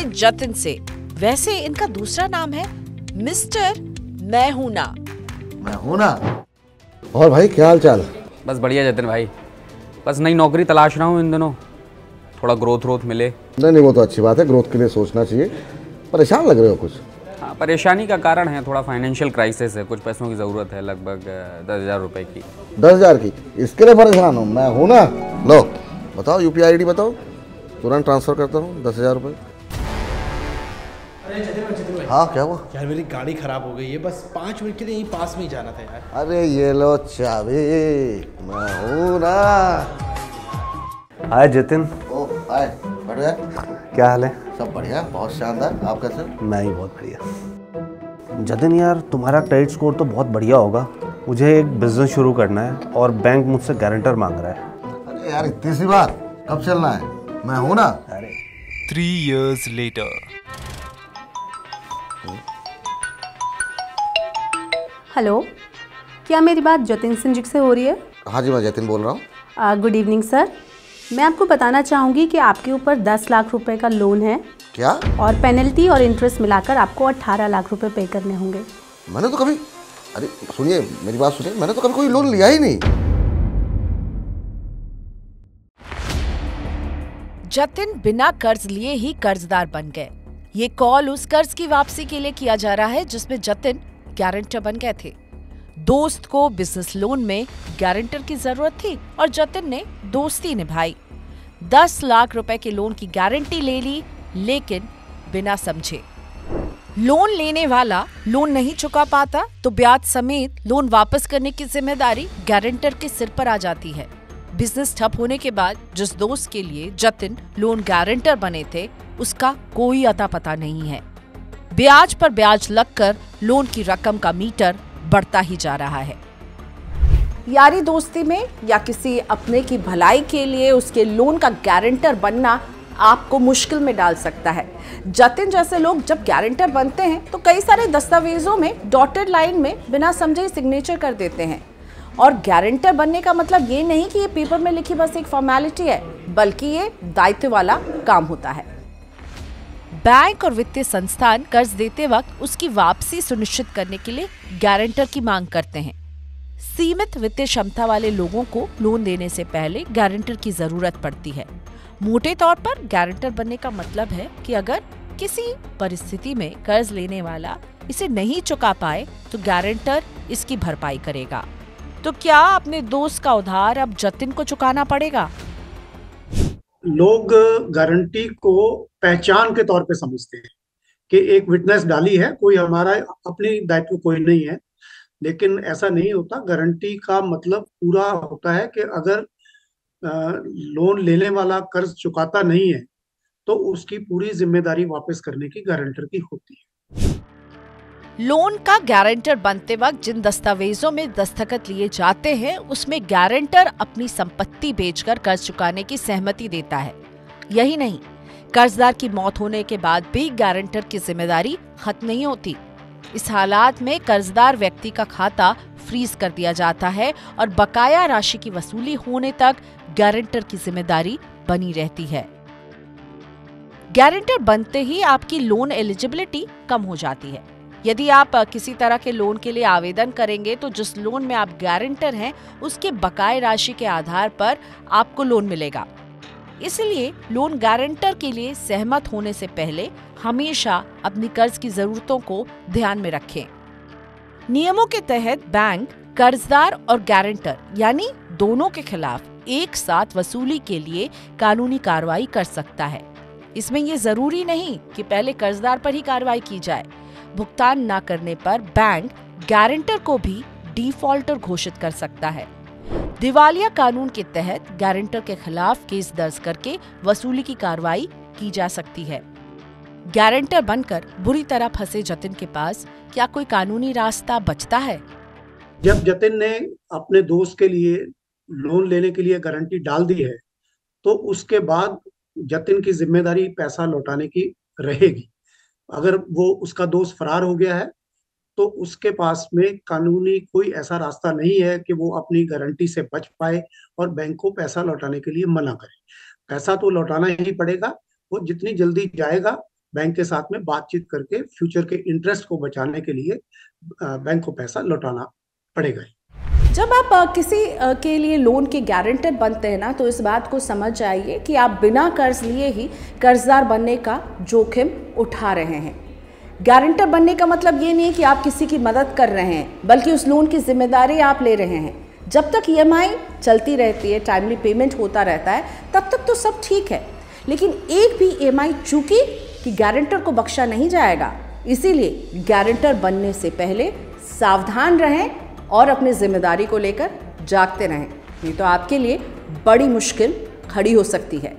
जतिन से। वैसे इनका दूसरा नाम है मिस्टर मैं हूं ना। मैं हूं ना। और भाई क्या हाल चाल? बस बढ़िया जतिन भाई, बस नई नौकरी तलाश रहा हूँ इन दिनों, थोड़ा ग्रोथ मिले। नहीं वो तो अच्छी बात है, ग्रोथ के लिए सोचना चाहिए। परेशान लग रहे हो कुछ? हाँ, परेशानी का कारण है थोड़ा फाइनेंशियल क्राइसिस है, कुछ पैसों की ज़रूरत है, लगभग 10,000 रुपये की। 10,000 की? इसके लिए परेशान हूँ? मैं हूं ना। लो बताओ, UPI ID बताओ, तुरंत ट्रांसफर करता हूँ 10,000 रुपये। अरे जतिन भाई। हाँ क्या हुआ? यार मेरी गाड़ी खराब हो गई है, बस 5 मिनट के लिए यहीं पास में ही जाना था यार। अरे ये लो चाबी, मैं हूं ना। हाय जतिन। ओ हाय, बढ़िया। क्या हाल है? सब बढ़िया, बहुत शानदार। आप कैसे? मैं ही बहुत बढ़िया। जतिन यार तुम्हारा क्रेडिट स्कोर तो बहुत बढ़िया होगा, मुझे एक बिजनेस शुरू करना है और बैंक मुझसे गारंटर मांग रहा है। अरे यार इतनी सी बात, कब चलना है? मैं हूं ना। अरे 3 years later. हेलो, क्या मेरी बात जतिन सिंह जी से हो रही है? हाँ जी, मैं जतिन बोल रहा हूँ। Good evening sir. मैं आपको बताना चाहूँगी कि आपके ऊपर 10 लाख रुपए का लोन है। क्या? और पेनल्टी और इंटरेस्ट मिलाकर आपको 18 लाख रुपए पे करने होंगे। मैंने तो कभी, अरे सुनिए मेरी बात सुनिए, मैंने तो कभी कोई लोन लिया ही नहीं। जतिन बिना कर्ज लिए ही कर्जदार बन गए। ये कॉल उस कर्ज की वापसी के लिए किया जा रहा है जिसमें जतिन गारंटर बन गए थे। दोस्त को बिजनेस लोन में गारंटर की जरूरत थी और जतिन ने दोस्ती निभाई। 10 लाख रुपए के लोन की गारंटी ले ली, लेकिन बिना समझे। लोन लेने वाला लोन नहीं चुका पाता तो ब्याज समेत लोन वापस करने की जिम्मेदारी गारंटर के सिर पर आ जाती है। बिजनेस ठप होने के बाद जिस दोस्त के लिए जतिन लोन गारंटर बने थे, उसका कोई अता पता नहीं है। ब्याज पर ब्याज लगकर लोन की रकम का मीटर बढ़ता ही जा रहा है। यारी दोस्ती में या किसी अपने की भलाई के लिए उसके लोन का गारंटर बनना आपको मुश्किल में डाल सकता है। जतिन जैसे लोग जब गारंटर बनते हैं तो कई सारे दस्तावेजों में डॉटेड लाइन में बिना समझे सिग्नेचर कर देते हैं। और गारंटर बनने का मतलब ये नहीं कि ये पेपर में लिखी बस एक फॉर्मेलिटी है, बल्कि ये दायित्व वाला काम होता है। बैंक और वित्तीय संस्थान कर्ज देते वक्त उसकी वापसी सुनिश्चित करने के लिए गारंटर की मांग करते हैं। सीमित वित्तीय क्षमता वाले लोगों को लोन देने से पहले गारंटर की जरूरत पड़ती है। मोटे तौर पर गारंटर बनने का मतलब है कि अगर किसी परिस्थिति में कर्ज लेने वाला इसे नहीं चुका पाए तो गारंटर इसकी भरपाई करेगा। तो क्या अपने दोस्त का उधार अब जतिन को चुकाना पड़ेगा? लोग गारंटी को पहचान के तौर पे समझते हैं कि एक विटनेस डाली है, कोई हमारा अपनी दायित्व कोई नहीं है, लेकिन ऐसा नहीं होता। गारंटी का मतलब पूरा होता है कि अगर लोन लेने वाला कर्ज चुकाता नहीं है तो उसकी पूरी जिम्मेदारी वापस करने की गारंटर की होती है। लोन का गारंटर बनते वक्त जिन दस्तावेजों में दस्तखत लिए जाते हैं उसमें गारंटर अपनी संपत्ति बेचकर कर्ज चुकाने की सहमति देता है। यही नहीं, कर्जदार की मौत होने के बाद भी गारंटर की जिम्मेदारी खत्म नहीं होती। इस हालात में कर्जदार व्यक्ति का खाता फ्रीज कर दिया जाता है और बकाया राशि की वसूली होने तक गारंटर की जिम्मेदारी बनी रहती है। गारंटर बनते ही आपकी लोन एलिजिबिलिटी कम हो जाती है। यदि आप किसी तरह के लोन के लिए आवेदन करेंगे तो जिस लोन में आप गारंटर हैं उसके बकाया राशि के आधार पर आपको लोन मिलेगा। इसलिए लोन गारंटर के लिए सहमत होने से पहले हमेशा अपनी कर्ज की जरूरतों को ध्यान में रखें। नियमों के तहत बैंक कर्जदार और गारंटर यानी दोनों के खिलाफ एक साथ वसूली के लिए कानूनी कार्रवाई कर सकता है। इसमें यह जरूरी नहीं कि पहले कर्जदार पर ही कार्रवाई की जाए। भुगतान न करने पर बैंक गारंटर को भी डिफॉल्टर घोषित कर सकता है। दिवालिया कानून के तहत गारंटर के खिलाफ केस दर्ज करके वसूली की कार्रवाई की जा सकती है। गारंटर बनकर बुरी तरह फंसे जतिन के पास क्या कोई कानूनी रास्ता बचता है? जब जतिन ने अपने दोस्त के लिए लोन लेने के लिए गारंटी डाल दी है तो उसके बाद जतिन की जिम्मेदारी पैसा लौटाने की रहेगी। अगर वो उसका दोस्त फरार हो गया है तो उसके पास में कानूनी कोई ऐसा रास्ता नहीं है कि वो अपनी गारंटी से बच पाए और बैंक को पैसा लौटाने के लिए मना करे। पैसा तो लौटाना ही पड़ेगा। वो जितनी जल्दी जाएगा बैंक के साथ में बातचीत करके फ्यूचर के इंटरेस्ट को बचाने के लिए बैंक को पैसा लौटाना पड़ेगा। जब आप किसी के लिए लोन के गारंटर बनते हैं ना, तो इस बात को समझ जाइए कि आप बिना कर्ज लिए ही कर्जदार बनने का जोखिम उठा रहे हैं। गारंटर बनने का मतलब ये नहीं है कि आप किसी की मदद कर रहे हैं, बल्कि उस लोन की जिम्मेदारी आप ले रहे हैं। जब तक EMI चलती रहती है, टाइमली पेमेंट होता रहता है, तब तक तो सब ठीक है। लेकिन एक भी EMI चूकी कि गारंटर को बख्शा नहीं जाएगा। इसीलिए गारंटर बनने से पहले सावधान रहें और अपनी जिम्मेदारी को लेकर जागते रहें, नहीं तो आपके लिए बड़ी मुश्किल खड़ी हो सकती है।